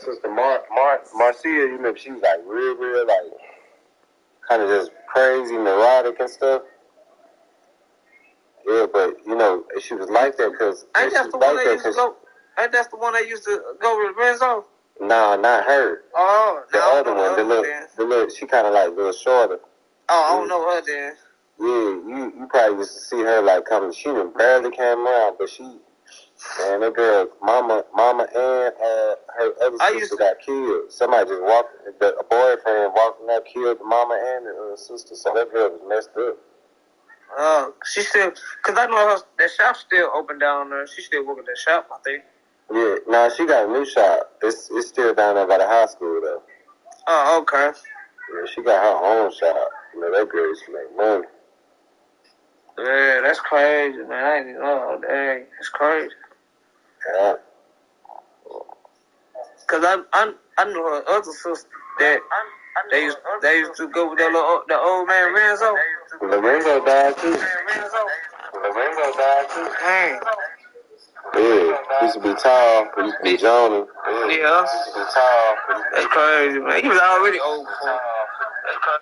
sister Marcia, you remember she was like real, like kind of just crazy, neurotic and stuff. Yeah, but you know, she was like that because ain't that the one that used to go? Ain't that the one that used to go with Renzo? Nah, not her. Oh, the other one, the little, she kind of like a little shorter. Oh, I don't know her then. Yeah, you probably used to see her like coming. She barely came around, but she, man, that girl, mama, and her other sister got killed. Somebody just walked, a boyfriend walked up, killed the mama and the sister. So that girl was messed up. She still, cause I know that shop's still open down there. She still working that shop, I think. Yeah, nah, she got a new shop. It's still down there by the high school though. Oh, okay. Yeah, she got her own shop. You know, that girl used to make money. Yeah, that's crazy, man. Oh, dang, that's crazy. Yeah. Cause I knew her other sister that they used to go with the old man Renzo. Renzo died too. Dang. Yeah, he used to be tall, he used to be Johnny. Yeah. He used to be tall. That's crazy, man. He was already old before.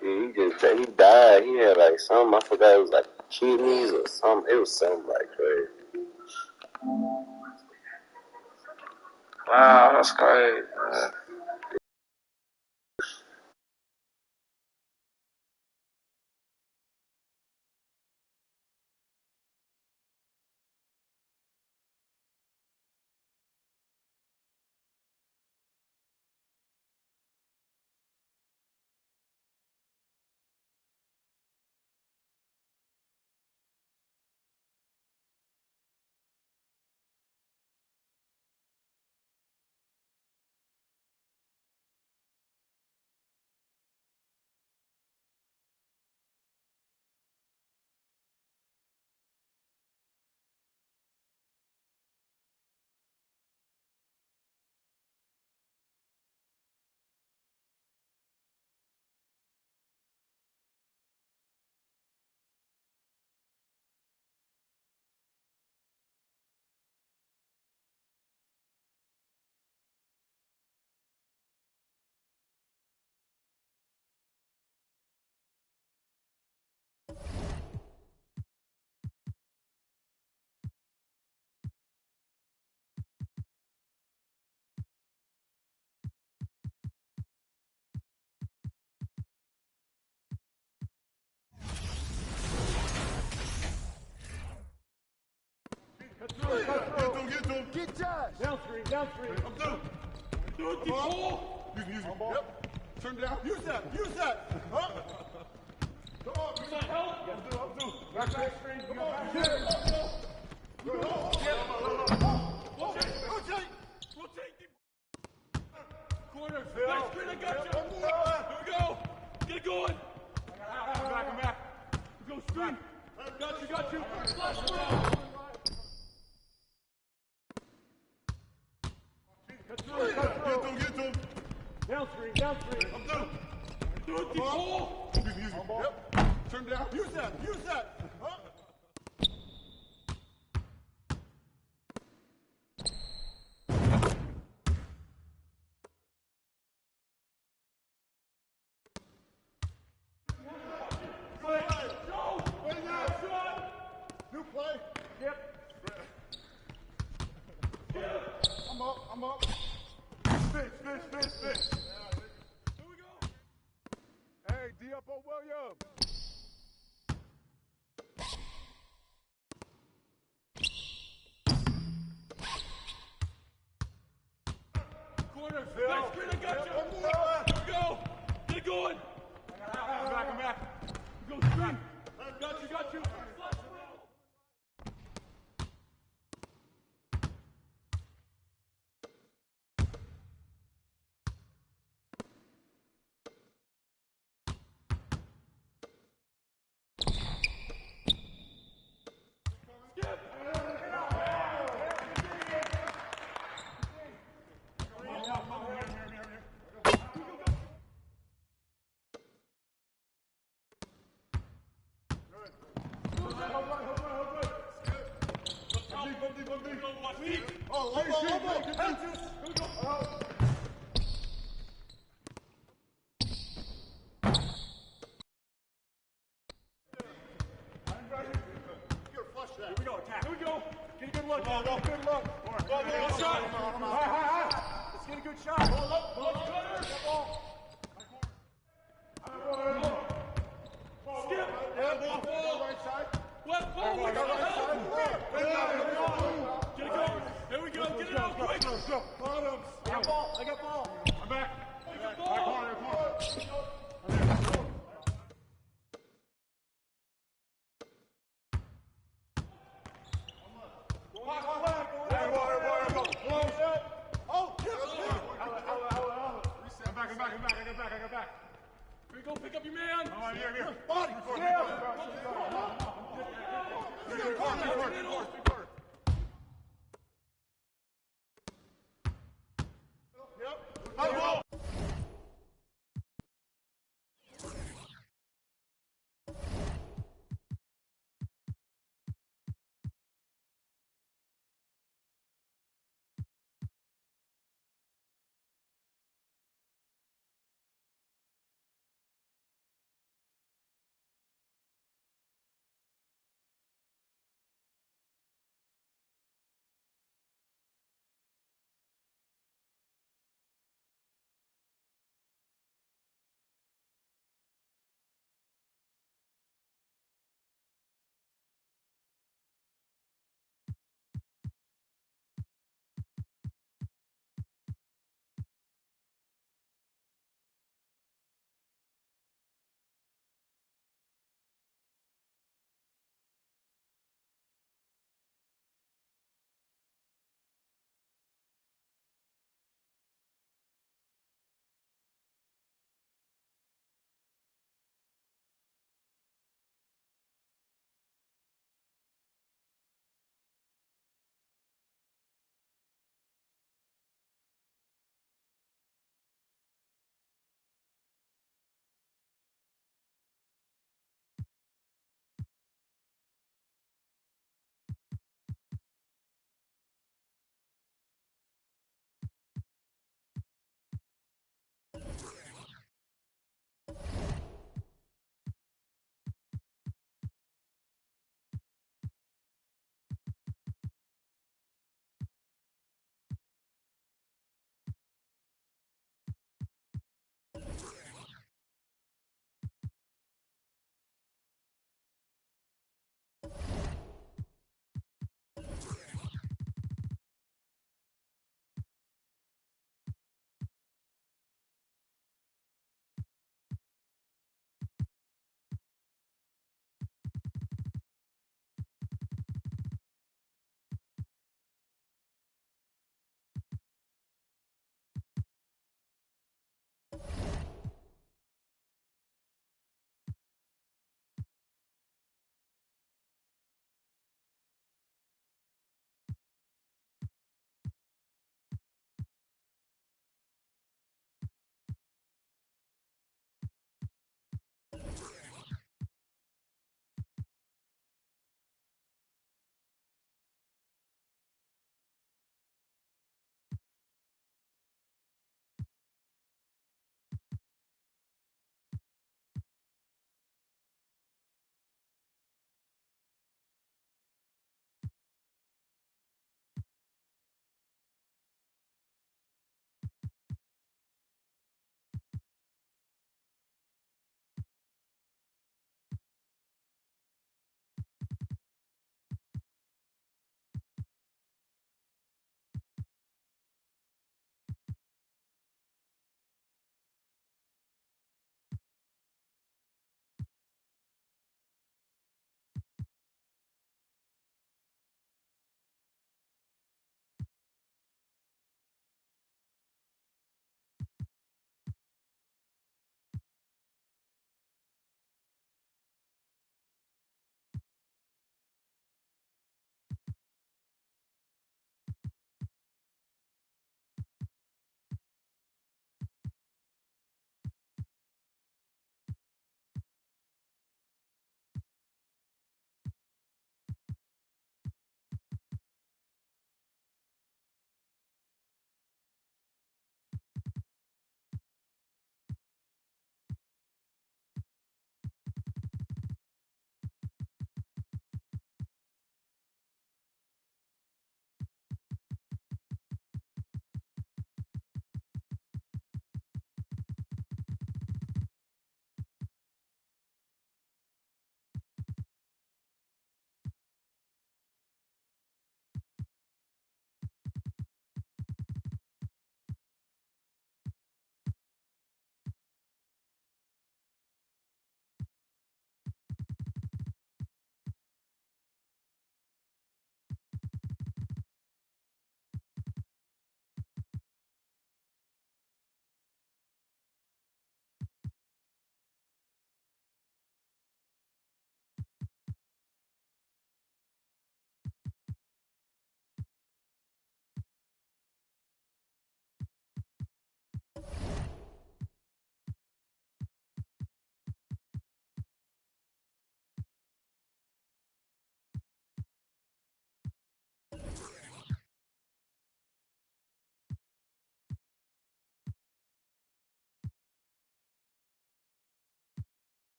Yeah, he died. He had like something, I forgot, it was like kidneys or something. It was something like crazy. Wow, that's crazy, man. Get Josh! Down three. I'm through. Do it, ball. Use music. Yep. Turn down. Use that. Huh? Come on. Use that help. I'm through. Back screen. Come on. Rotate. Corner. Back screen. I got you. Here we go. Get it going. I'm back. Go screen. Got you. Flash ball. Get to him. Down three. I'm through. Do it, ball. Use music. Yep. Turn down. Use that. Huh? New play. Yep. I'm up. Fish. Here we go. Hey, D up on William. Corner. Back screen, I got you. Here we go. Get it going. I'm back. Go screen. Got you. Here we go, attack. Here we go. Get a good look. Go. Good look. Go. Good shot. Let's get a good shot. Hold up. Ball. Skip. Ball. Right side. Left ball. Right side. Get it going. Here we go. Get it out quick. Go. Bottoms. I got ball. I'm back. I got ball. I'm back. Here we go, pick up your man. All right, here. Body. Yep.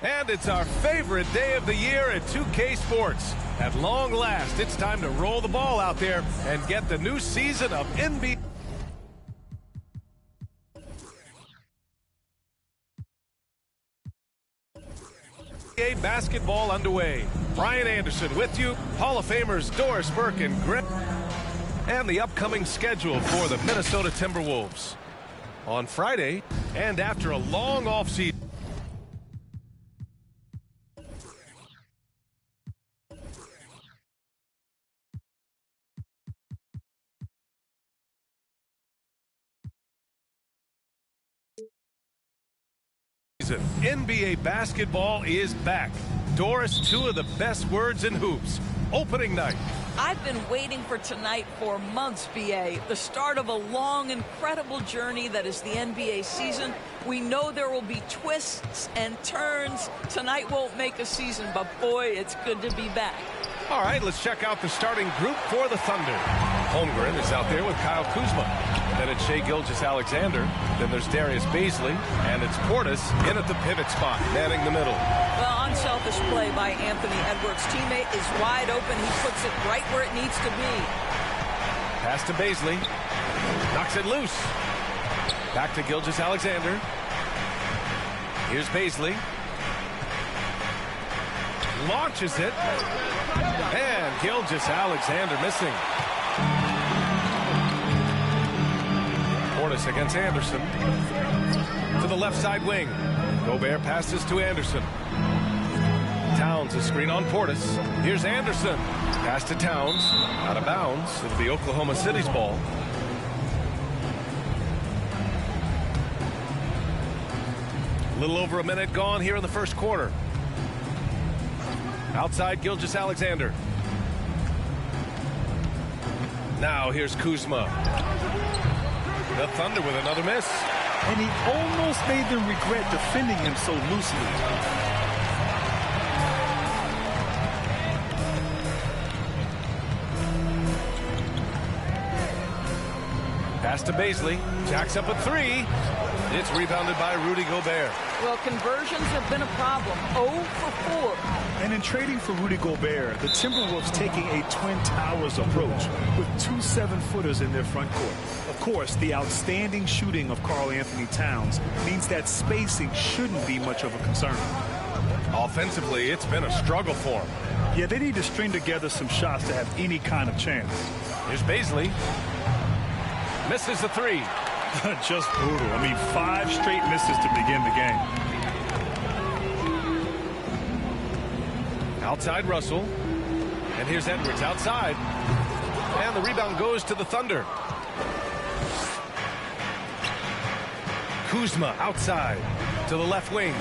And it's our favorite day of the year at 2K Sports. At long last, it's time to roll the ball out there and get the new season of NBA basketball underway. Brian Anderson with you, Hall of Famers Doris Burke and Greg, and the upcoming schedule for the Minnesota Timberwolves. On Friday, and after a long offseason, NBA basketball is back. Doris, two of the best words in hoops. Opening night. I've been waiting for tonight for months, BA. The start of a long, incredible journey that is the NBA season. We know there will be twists and turns. Tonight won't make a season, but boy, it's good to be back. All right, let's check out the starting group for the Thunder. Holmgren is out there with Kyle Kuzma. Then it's Shai Gilgeous-Alexander. Then there's Darius Baisley. And it's Portis in at the pivot spot, manning the middle. Well, unselfish play by Anthony Edwards. Teammate is wide open. He puts it right where it needs to be. Pass to Baisley. Knocks it loose. Back to Gilgeous-Alexander. Here's Baisley. Launches it. And Gilgeous-Alexander missing. Portis against Anderson. To the left side wing. Gobert passes to Anderson. Towns a screen on Portis. Here's Anderson. Pass to Towns. Out of bounds. It'll be Oklahoma City's ball. A little over a minute gone here in the first quarter. Outside Gilgeous-Alexander. Now here's Kuzma. The Thunder with another miss. And he almost made them regret defending him so loosely. Pass to Baisley. Jacks up a three. It's rebounded by Rudy Gobert. Well, conversions have been a problem. 0 for 4. And in trading for Rudy Gobert, the Timberwolves taking a Twin Towers approach with two 7-footers in their front court. Of course, the outstanding shooting of Karl Anthony Towns means that spacing shouldn't be much of a concern. Offensively, it's been a struggle for him. Yeah, they need to string together some shots to have any kind of chance. Here's Baisley. Misses the three. Just brutal. I mean, 5 straight misses to begin the game. Outside Russell. And here's Edwards outside. And the rebound goes to the Thunder. Kuzma outside to the left wing.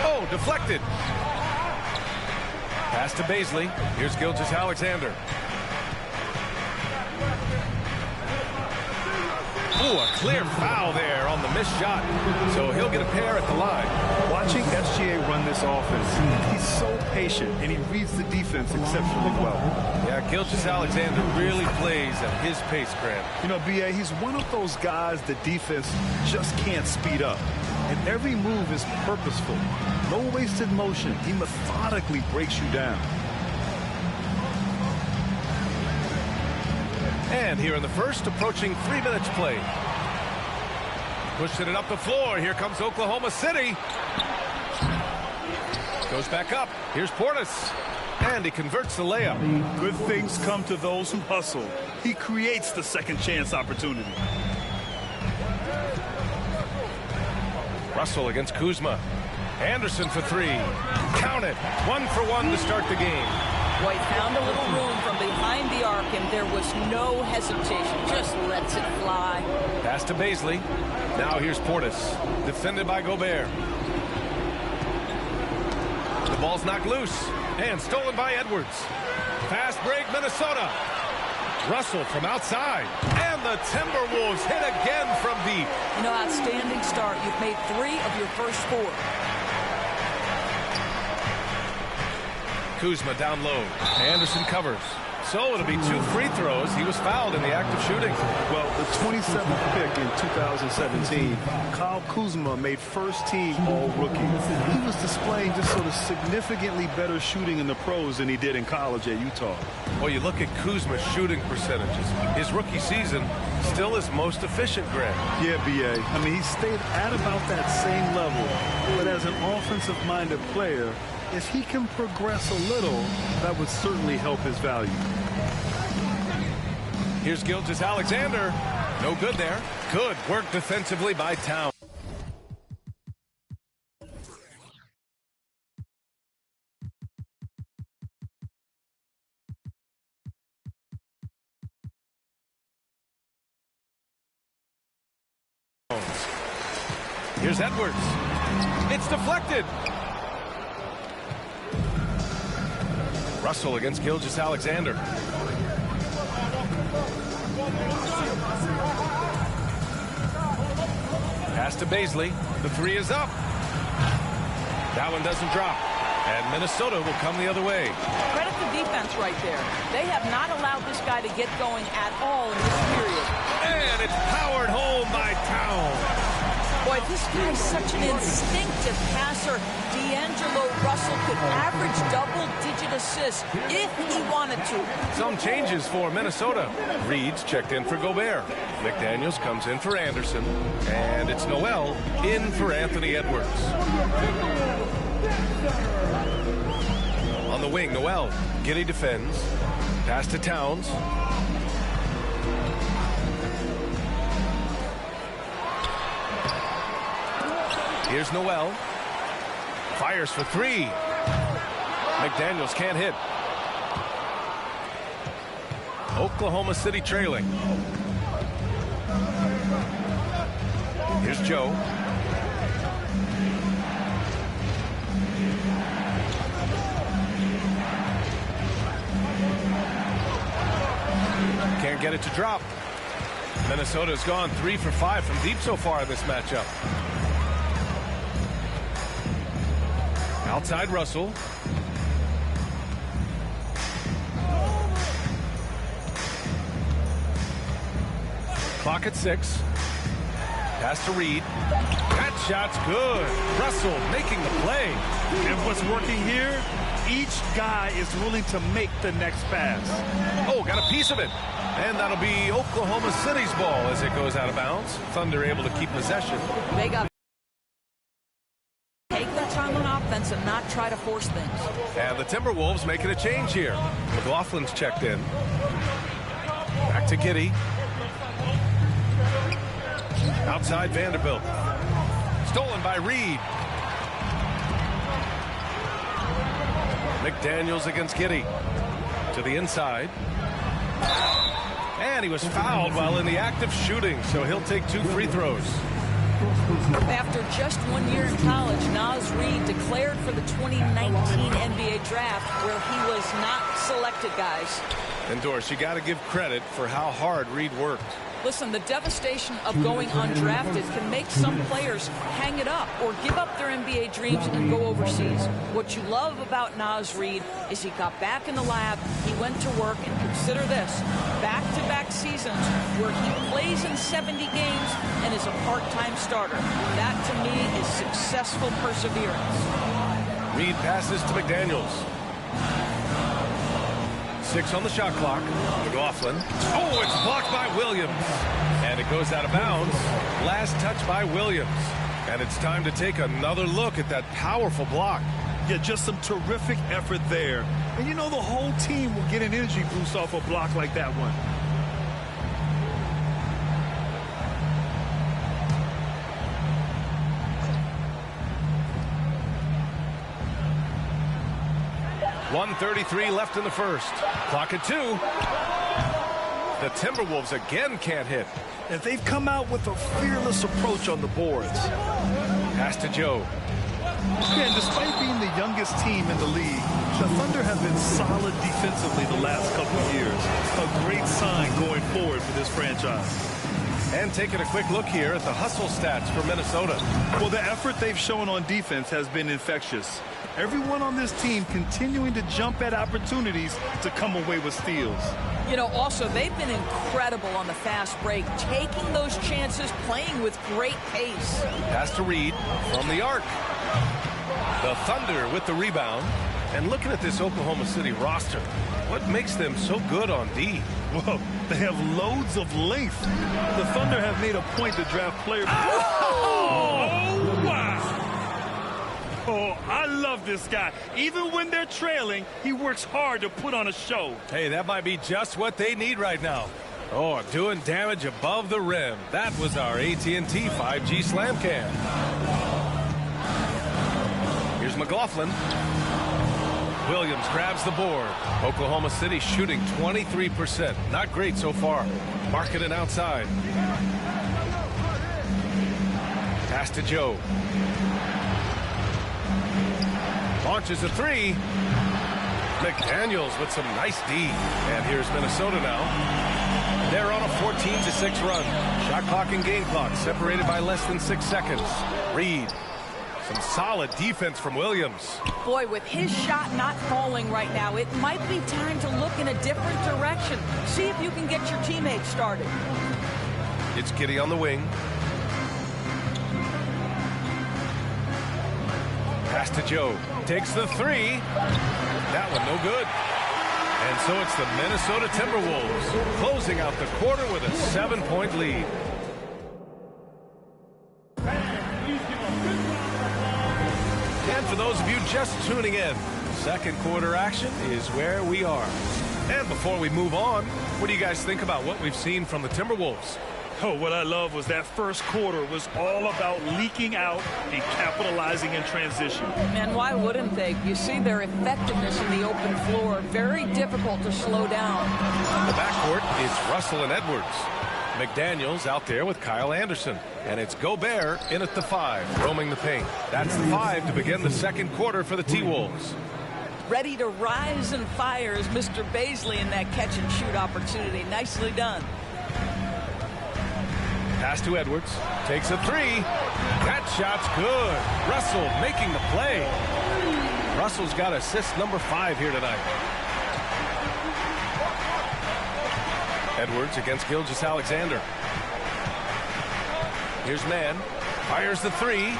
Oh, deflected. Pass to Baisley. Here's Gilgeous-Alexander. Ooh, a clear foul there on the missed shot. So he'll get a pair at the line. Watching SGA run this offense, he's so patient, and he reads the defense exceptionally well. Yeah, Gilgeous-Alexander really plays at his pace, Grant. You know, B.A., he's one of those guys the defense just can't speed up. And every move is purposeful. No wasted motion. He methodically breaks you down. And here in the first, approaching 3 minutes played. Pushing it up the floor. Here comes Oklahoma City. Goes back up. Here's Portis. And he converts the layup. Good things come to those who hustle. He creates the second chance opportunity. Russell against Kuzma. Anderson for 3. Count it. 1 for 1 to start the game. White found a little room from behind the arc, and there was no hesitation. Just lets it fly. Pass to Baisley. Now here's Portis. Defended by Gobert. The ball's knocked loose. And stolen by Edwards. Fast break, Minnesota. Russell from outside. And the Timberwolves hit again from deep. You know, outstanding start. You've made 3 of your first 4. Kuzma down low. Anderson covers. So it'll be 2 free throws. He was fouled in the act of shooting. Well, the 27th pick in 2017, Kyle Kuzma made first-team All-Rookie. He was displaying just sort of significantly better shooting in the pros than he did in college at Utah. Well, you look at Kuzma's shooting percentages. His rookie season still his most efficient, Grant. Yeah, B.A. I mean, he stayed at about that same level. But as an offensive-minded player, if he can progress a little, that would certainly help his value. Here's Gilgeous-Alexander. No good there. Good work defensively by Towns. Here's Edwards. It's deflected. Russell against Gilgeous-Alexander. Pass to Baisley. The 3 is up. That one doesn't drop. And Minnesota will come the other way. Credit the defense right there. They have not allowed this guy to get going at all in this period. And it's powered home by Towns. Boy, this guy's such an instinctive passer. D'Angelo Russell could average double-digit assists if he wanted to. Some changes for Minnesota. Reed's checked in for Gobert. McDaniels comes in for Anderson. And it's Noel in for Anthony Edwards. On the wing, Noel. Giddey defends. Pass to Towns. Here's Noel. Fires for 3. McDaniels can't hit. Oklahoma City trailing. Here's Joe. Can't get it to drop. Minnesota's gone 3 for 5 from deep so far in this matchup. Outside Russell. Clock at 6. Pass to Reed. That shot's good. Russell making the play. And what's working here? Each guy is willing to make the next pass. Oh, got a piece of it. And that'll be Oklahoma City's ball as it goes out of bounds. Thunder able to keep possession. They got to take their time on offense and not try to force things. And the Timberwolves making a change here. McLaughlin's checked in. Back to Giddey. Outside Vanderbilt. Stolen by Reed. McDaniels against Giddey. To the inside. And he was fouled while in the act of shooting, so he'll take 2 free throws. After just 1 year in college, Naz Reid declared for the 2019 NBA draft, where he was not selected, guys. And Doris, you got to give credit for how hard Reid worked. Listen, the devastation of going undrafted can make some players hang it up or give up their NBA dreams and go overseas. What you love about Naz Reid is he got back in the lab, he went to work, and consider this, back-to-back seasons where he plays in 70 games and is a part-time starter. That, to me, is successful perseverance. Reid passes to McDaniels. 6 on the shot clock. McLaughlin. Oh, it's blocked by Williams. And it goes out of bounds. Last touch by Williams. And it's time to take another look at that powerful block. Yeah, just some terrific effort there. And you know the whole team will get an energy boost off a block like that one. .133 left in the first. Clock at 2. The Timberwolves again can't hit. And they've come out with a fearless approach on the boards. Pass to Joe. Yeah, and despite being the youngest team in the league, the Thunder have been solid defensively the last couple of years. A great sign going forward for this franchise. And taking a quick look here at the hustle stats for Minnesota. Well, the effort they've shown on defense has been infectious. Everyone on this team continuing to jump at opportunities to come away with steals. You know, also, they've been incredible on the fast break, taking those chances, playing with great pace. Pass to Reed from the arc. The Thunder with the rebound. And looking at this Oklahoma City roster, what makes them so good on D? Well, they have loads of length. The Thunder have made a point to draft players. Oh, wow. Oh, I love this guy. Even when they're trailing, he works hard to put on a show. Hey, that might be just what they need right now. Oh, doing damage above the rim. That was our AT&T 5G Slam Cam. Here's McLaughlin. Williams grabs the board. Oklahoma City shooting 23%. Not great so far. Marking it outside. Pass to Joe. Launches a 3. McDaniels with some nice D. And here's Minnesota now. They're on a 14-6 run. Shot clock and game clock separated by less than 6 seconds. Reed. Some solid defense from Williams. Boy, with his shot not falling right now, it might be time to look in a different direction. See if you can get your teammates started. It's Giddey on the wing. Pass to Joe. Takes the 3. That one no good. And so it's the Minnesota Timberwolves closing out the quarter with a 7-point lead. And for those of you just tuning in, second quarter action is where we are. And before we move on, what do you guys think about what we've seen from the Timberwolves? Oh, what I love was that first quarter was all about leaking out and capitalizing in transition. And why wouldn't they? You see their effectiveness in the open floor. Very difficult to slow down. The backcourt is Russell and Edwards. McDaniels out there with Kyle Anderson. And it's Gobert in at the 5, roaming the paint. That's the 5 to begin the second quarter for the T-Wolves. Ready to rise and fire is Mr. Baisley in that catch-and-shoot opportunity. Nicely done. Pass to Edwards. Takes a 3. That shot's good. Russell making the play. Russell's got assist number 5 here tonight. Edwards against Gilgeous-Alexander. Here's Mann. Fires the 3.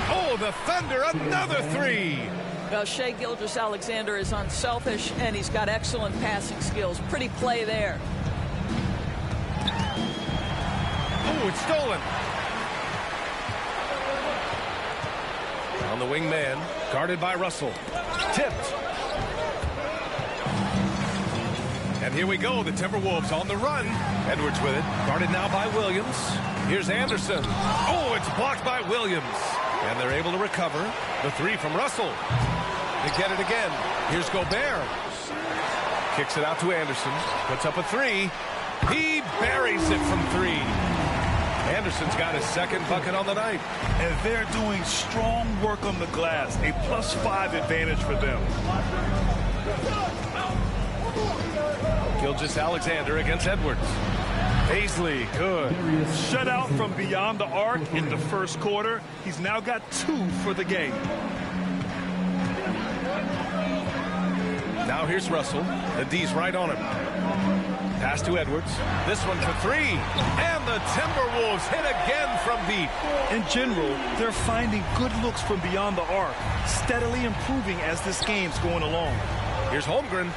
Oh, the Thunder, another 3. Well, Shai Gilgeous-Alexander is unselfish, and he's got excellent passing skills. Pretty play there. Oh, it's stolen. On the wing man, guarded by Russell. Tipped. And here we go, the Timberwolves on the run. Edwards with it, guarded now by Williams. Here's Anderson. Oh, it's blocked by Williams. And they're able to recover. The three from Russell. They get it again. Here's Gobert. Kicks it out to Anderson. Puts up a three. He buries it from three. Anderson's got his second bucket on the night. And they're doing strong work on the glass. A +5 advantage for them. Gilgeous-Alexander against Edwards. Paisley, good. Shut out from beyond the arc in the first quarter. He's now got 2 for the game. Now here's Russell. The D's right on him. Pass to Edwards. This one for three. And the Timberwolves hit again from deep. In general, they're finding good looks from beyond the arc, steadily improving as this game's going along. Here's Holmgren.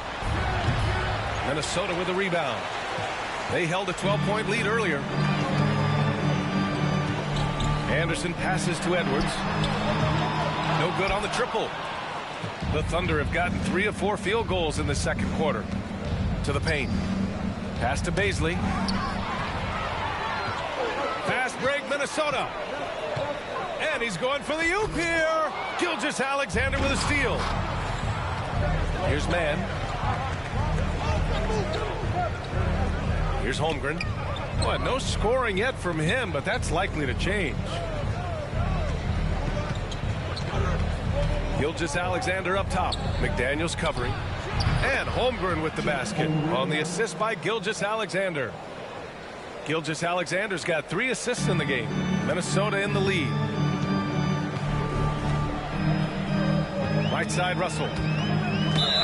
Minnesota with a rebound. They held a 12-point lead earlier. Anderson passes to Edwards. No good on the triple. The Thunder have gotten 3 of 4 field goals in the second quarter. To the paint. Pass to Paisley. Fast break, Minnesota. And he's going for the oop here. Gilgeous-Alexander with a steal. Here's Mann. Here's Holmgren. Well, no scoring yet from him, but that's likely to change. Gilgeous-Alexander up top. McDaniels covering. And Holmgren with the basket on the assist by Gilgeous-Alexander. Gilgeous-Alexander's got 3 assists in the game. Minnesota in the lead. Right side, Russell.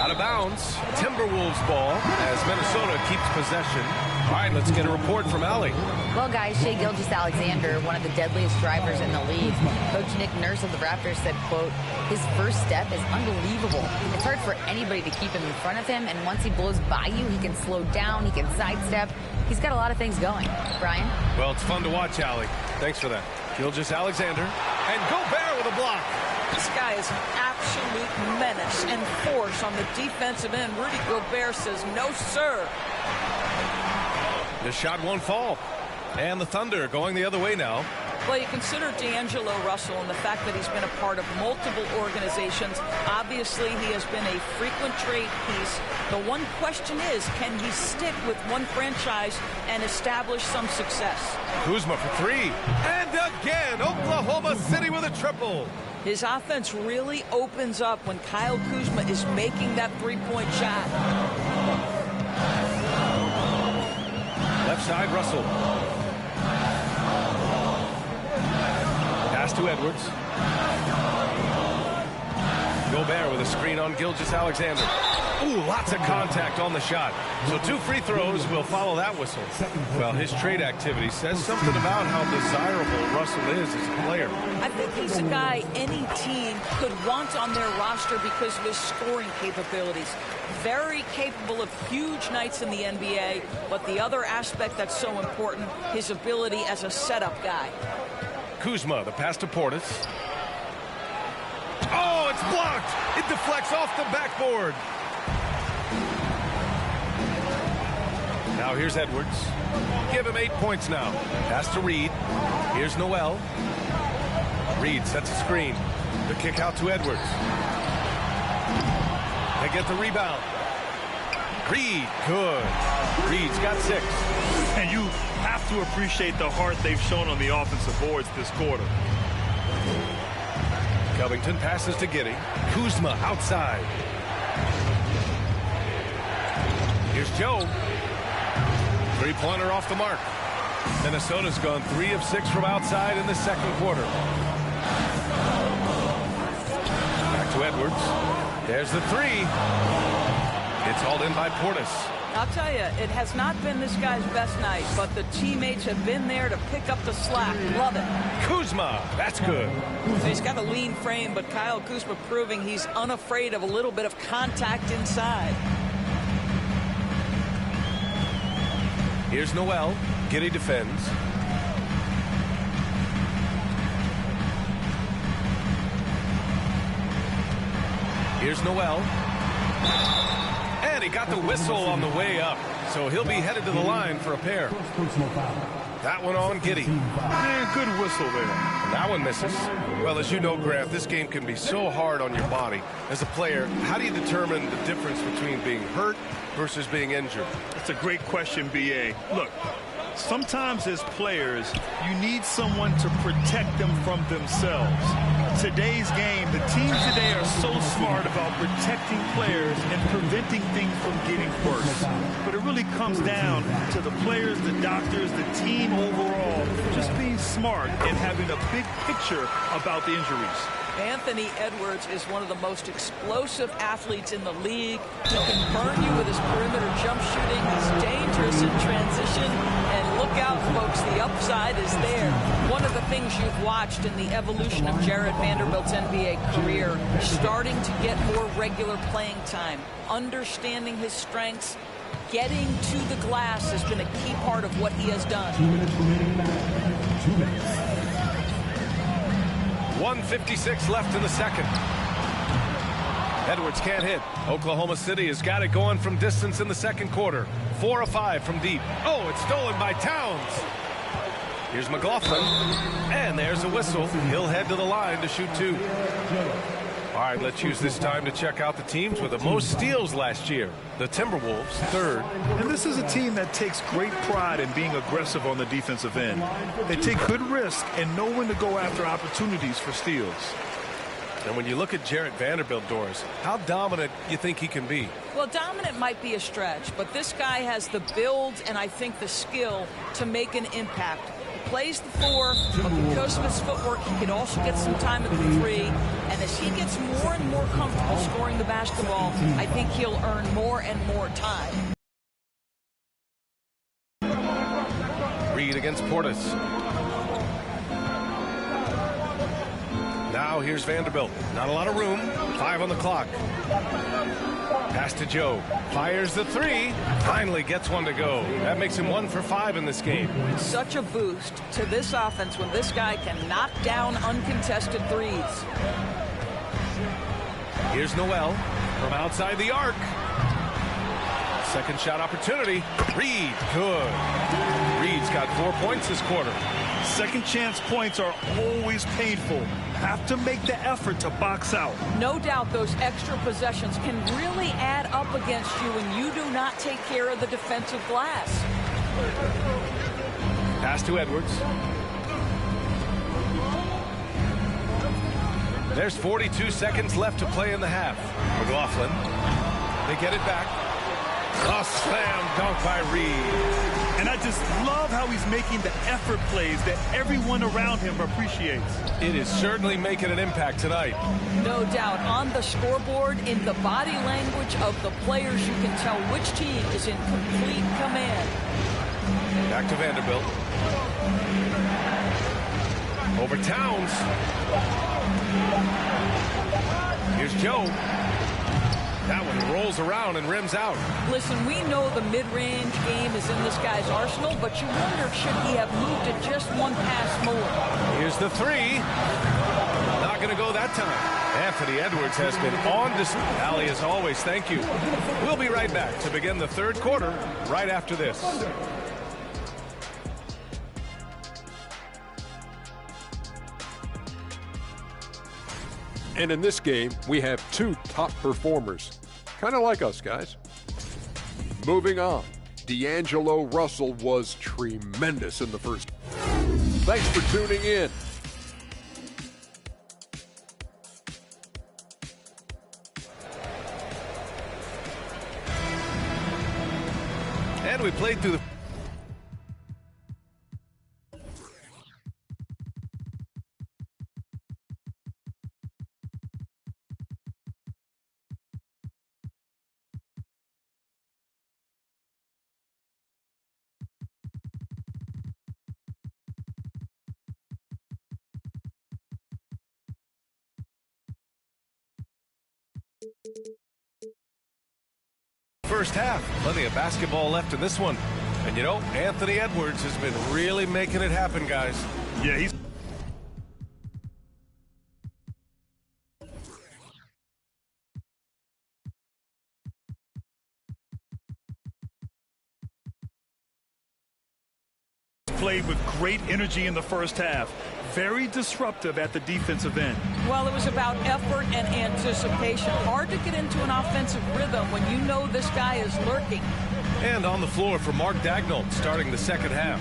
Out of bounds. Timberwolves ball as Minnesota keeps possession. All right, let's get a report from Allie. Well, guys, Shai Gilgeous-Alexander, one of the deadliest drivers in the league. Coach Nick Nurse of the Raptors said, quote, his first step is unbelievable. It's hard for anybody to keep him in front of him, and once he blows by you, he can slow down, he can sidestep. He's got a lot of things going. Brian? Well, it's fun to watch, Allie. Thanks for that. Gilgeous-Alexander and Gobert with a block. This guy is an absolute menace and force on the defensive end. Rudy Gobert says, no, sir. The shot won't fall. And the Thunder going the other way now. Well, you consider D'Angelo Russell and the fact that he's been a part of multiple organizations. Obviously, he has been a frequent trade piece. The one question is, can he stick with one franchise and establish some success? Kuzma for three. And again, Oklahoma City with a triple. His offense really opens up when Kyle Kuzma is making that three-point shot. Left side, Russell. Pass to Edwards. Gobert with a screen on Gilgeous-Alexander. Ooh, lots of contact on the shot. So 2 free throws will follow that whistle. Well, his trade activity says something about how desirable Russell is as a player. I think he's a guy any team could want on their roster because of his scoring capabilities. Very capable of huge nights in the NBA, but the other aspect that's so important, his ability as a setup guy. Kuzma, the pass to Portis. Oh, it's blocked. It deflects off the backboard. Now here's Edwards. Give him 8 points now. Pass to Reed. Here's Noel. Reed sets a screen. The kick out to Edwards. They get the rebound. Reed, good. Reed's got 6. And you have to appreciate the heart they've shown on the offensive boards this quarter. Covington passes to Giddey. Kuzma outside. Here's Joe. Three-pointer off the mark. Minnesota's gone 3 of 6 from outside in the second quarter. Back to Edwards. There's the 3. It's hauled in by Portis. I'll tell you, it has not been this guy's best night, but the teammates have been there to pick up the slack. Love it. Kuzma, that's good. He's got a lean frame, but Kyle Kuzma proving he's unafraid of a little bit of contact inside. Here's Noel. Giddey defends. Here's Noel. And he got the whistle on the way up. So he'll be headed to the line for a pair. Personal foul. That one on Giddy. Good whistle there. And that one misses. Well, as you know, Grant, this game can be so hard on your body. As a player, how do you determine the difference between being hurt versus being injured? That's a great question, B.A. Look, sometimes as players, you need someone to protect them from themselves. Today's game, the teams today are so smart about protecting players and preventing things from getting worse. But it really comes down to the players, the doctors, the team overall, just being smart and having a big picture about the injuries. Anthony Edwards is one of the most explosive athletes in the league. He can burn you with his perimeter jump shooting. He's dangerous in transition. And look out, folks, the upside is there. One of the things you've watched in the evolution of Jared Vanderbilt's NBA career, starting to get more regular playing time, understanding his strengths, getting to the glass has been a key part of what he has done. 1:56 left in the second. Edwards can't hit. Oklahoma City has got it going from distance in the second quarter. 4 of 5 from deep. Oh, it's stolen by Towns. Here's McLaughlin. And there's a whistle. He'll head to the line to shoot 2. All right, let's use this time to check out the teams with the most steals last year. The Timberwolves, 3rd. And this is a team that takes great pride in being aggressive on the defensive end. They take good risk and know when to go after opportunities for steals. And when you look at Jarrett Vanderbilt, Doris, how dominant you think he can be? Well, dominant might be a stretch, but this guy has the build and I think the skill to make an impact. He plays the 4, but because of his footwork, he can also get some time at the 3. And as he gets more and more comfortable scoring the basketball, I think he'll earn more and more time. Reed against Portis. Now here's Vanderbilt. Not a lot of room. 5 on the clock. Pass to Joe. Fires the 3. Finally gets one to go. That makes him 1 for 5 in this game. Such a boost to this offense when this guy can knock down uncontested threes. Here's Noel from outside the arc. Second shot opportunity. Reed, good. Reed's got 4 points this quarter. Second chance points are always painful. Have to make the effort to box out. No doubt those extra possessions can really add up against you when you do not take care of the defensive glass. Pass to Edwards. There's 42 seconds left to play in the half. McLaughlin. They get it back. A slam dunk by Reed. And I just love how he's making the effort plays that everyone around him appreciates. It is certainly making an impact tonight. No doubt. On the scoreboard, in the body language of the players, you can tell which team is in complete command. Back to Vanderbilt. Over Towns. Here's Joe. That one rolls around and rims out. Listen, we know the mid-range game is in this guy's arsenal, but you wonder, should he have moved it just one pass more? Here's the 3. Not going to go that time. Anthony Edwards has been on display. Allie, as always, thank you. We'll be right back to begin the third quarter right after this. And in this game, we have 2 top performers. Kind of like us, guys. Moving on. D'Angelo Russell was tremendous in the first. Thanks for tuning in. And we played through the first half. Plenty of basketball left in this one. And you know, Anthony Edwards has been really making it happen, guys. Yeah, he's played with great energy in the first half. Very disruptive at the defensive end. Well, it was about effort and anticipation. Hard to get into an offensive rhythm when you know this guy is lurking. And on the floor for Mark Daigneault starting the second half.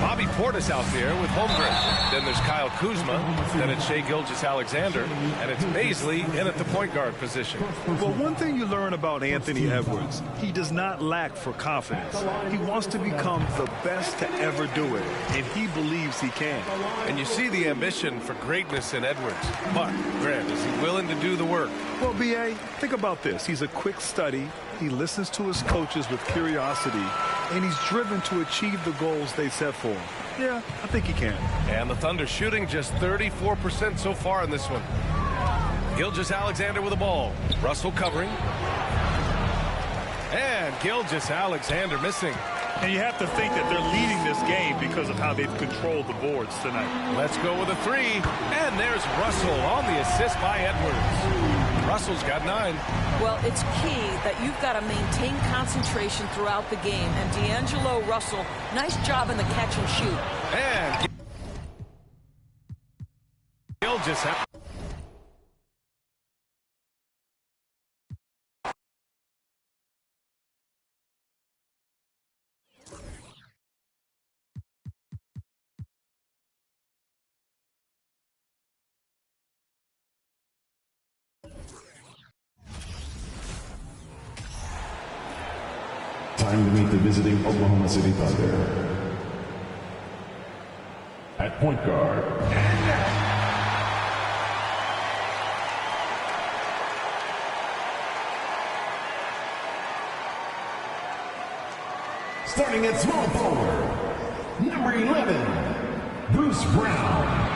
Bobby Portis out there with Holmgren. Then there's Kyle Kuzma. Then it's Shai Gilgeous-Alexander. And it's Bazley in at the point guard position. Well, one thing you learn about Anthony Edwards, he does not lack for confidence. He wants to become the best to ever do it, and he believes he can. And you see the ambition for greatness in Edwards. But, Grant, is he willing to do the work? Well, B.A., think about this. He's a quick study. He listens to his coaches with curiosity, and he's driven to achieve the goals they set for him. Yeah, I think he can. And the Thunder shooting just 34% so far in this one. Gilgeous-Alexander with the ball. Russell covering. And Gilgeous-Alexander missing. And you have to think that they're leading this game because of how they've controlled the boards tonight. Let's go with a three. And there's Russell on the assist by Edwards. Russell's got 9. Well, it's key that you've got to maintain concentration throughout the game. And D'Angelo Russell, nice job in the catch and shoot. And Gilgeous-Alexander. Time to meet the visiting Oklahoma City Thunder. At point guard. Starting at small forward, number 11, Bruce Brown.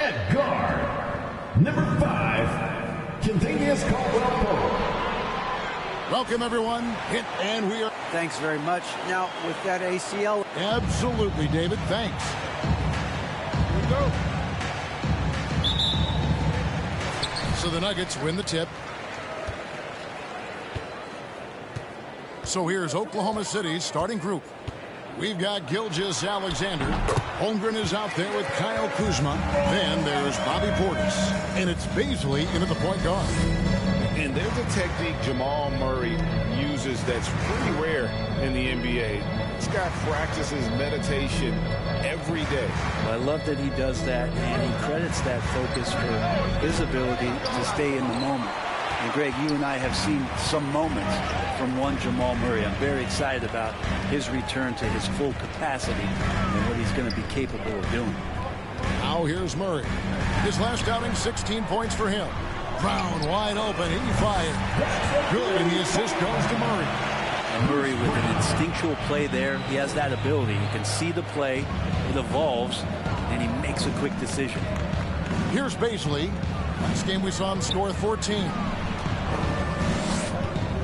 At guard, number 5, Kentavious Caldwell-Pope. Welcome, everyone. Hit, and we are... Thanks very much. Now, with that ACL... Absolutely, David. Thanks. Here we go. So the Nuggets win the tip. So here's Oklahoma City's starting group. We've got Gilgeous-Alexander. Holmgren is out there with Kyle Kuzma. Then there's Bobby Portis. And it's Bazley into the point guard. And there's a technique Jamal Murray uses that's pretty rare in the NBA. This guy practices meditation every day. I love that he does that, and he credits that focus for his ability to stay in the moment. And Greg, you and I have seen some moments from one Jamal Murray. I'm very excited about his return to his full capacity and what he's going to be capable of doing. Now here's Murray. His last outing, 16 points for him. Brown wide open. He fired. Good, and the assist goes to Murray. And Murray with an instinctual play there. He has that ability. You can see the play. It evolves, and he makes a quick decision. Here's Bazley. Last game we saw him score 14.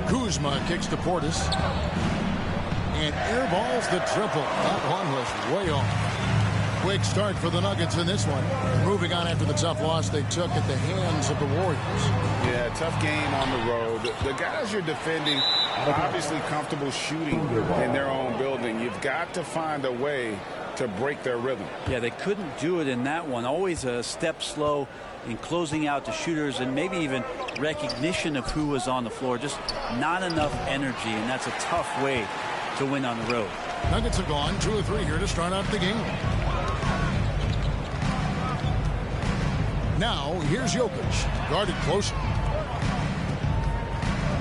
Kuzma kicks to Portis. And airballs the triple. That one was way off. Quick start for the Nuggets in this one. Moving on after the tough loss they took at the hands of the Warriors. Yeah, tough game on the road. The guys you're defending are obviously comfortable shooting in their own building. You've got to find a way to break their rhythm. Yeah, they couldn't do it in that one. Always a step slow in closing out the shooters and maybe even recognition of who was on the floor. Just not enough energy, and that's a tough way to win on the road. Nuggets have gone 2 of 3 here to start out the game. Now, here's Jokic, guarded closer.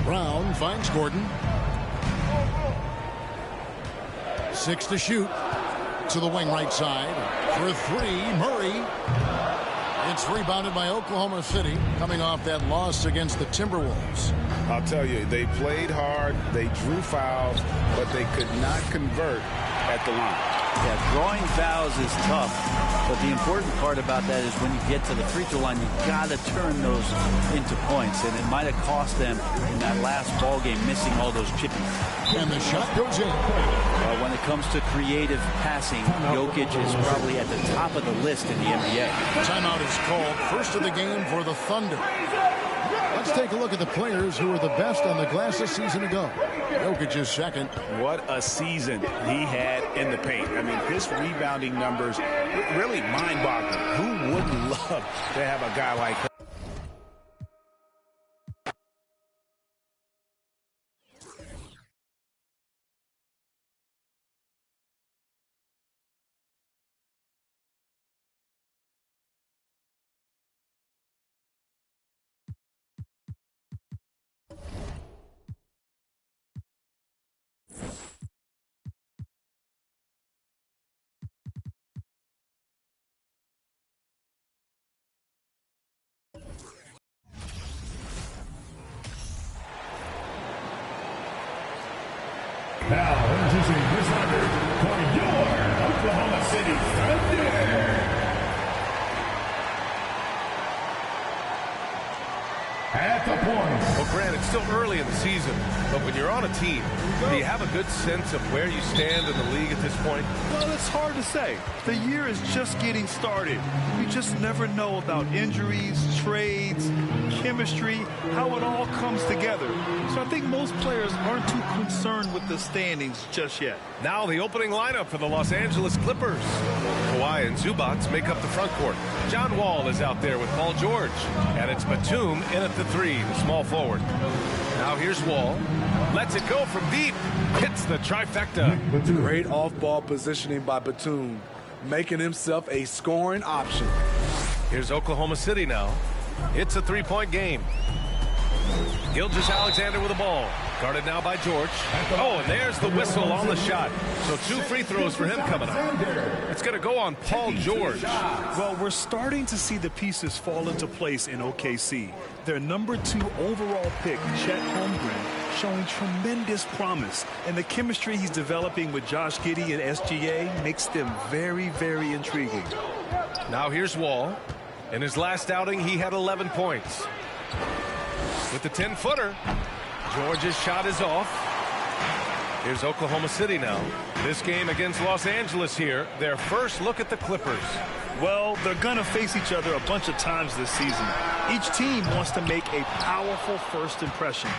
Brown finds Gordon. 6 to shoot. To the wing right side. For 3, Murray. It's rebounded by Oklahoma City, coming off that loss against the Timberwolves. I'll tell you, they played hard, they drew fouls, but they could not convert at the line. Yeah, drawing fouls is tough, but the important part about that is when you get to the free throw line, you've got to turn those into points, and it might have cost them in that last ball game missing all those chippies. And the shot goes in. Well, when it comes to creative passing, Jokic is probably at the top of the list in the NBA. Timeout is called. First of the game for the Thunder. Let's take a look at the players who were the best on the glass a season ago. Jokic is second. What a season he had in the paint. I mean, his rebounding numbers really mind-boggling. Who wouldn't love to have a guy like him? Now introducing this record for your Oklahoma City Thunder. At the point. Well, Grant, it's still early in the season, but when you're on a team, do you have a good sense of where you stand in the league at this point? Well, it's hard to say. The year is just getting started. You just never know about injuries, trades, chemistry, how it all comes together. So I think most players aren't too concerned with the standings just yet. Now the opening lineup for the Los Angeles Clippers. Kawhi and Zubac make up the front court. John Wall is out there with Paul George. And it's Batum in at the 3, the small forward. Now here's Wall. Lets it go from deep. Hits the trifecta. Great off-ball positioning by Batum, making himself a scoring option. Here's Oklahoma City now. It's a 3-point game. Gilgeous-Alexander with the ball. Guarded now by George. Oh, and there's the whistle on the shot. So 2 free throws for him coming up. It's going to go on Paul George. Well, we're starting to see the pieces fall into place in OKC. Their number 2 overall pick, Chet Holmgren, showing tremendous promise. And the chemistry he's developing with Josh Giddey and SGA makes them very, very intriguing. Now here's Wall. In his last outing, he had 11 points. With the 10-footer, George's shot is off. Here's Oklahoma City now. This game against Los Angeles here, their first look at the Clippers. Well, they're going to face each other a bunch of times this season. Each team wants to make a powerful first impression.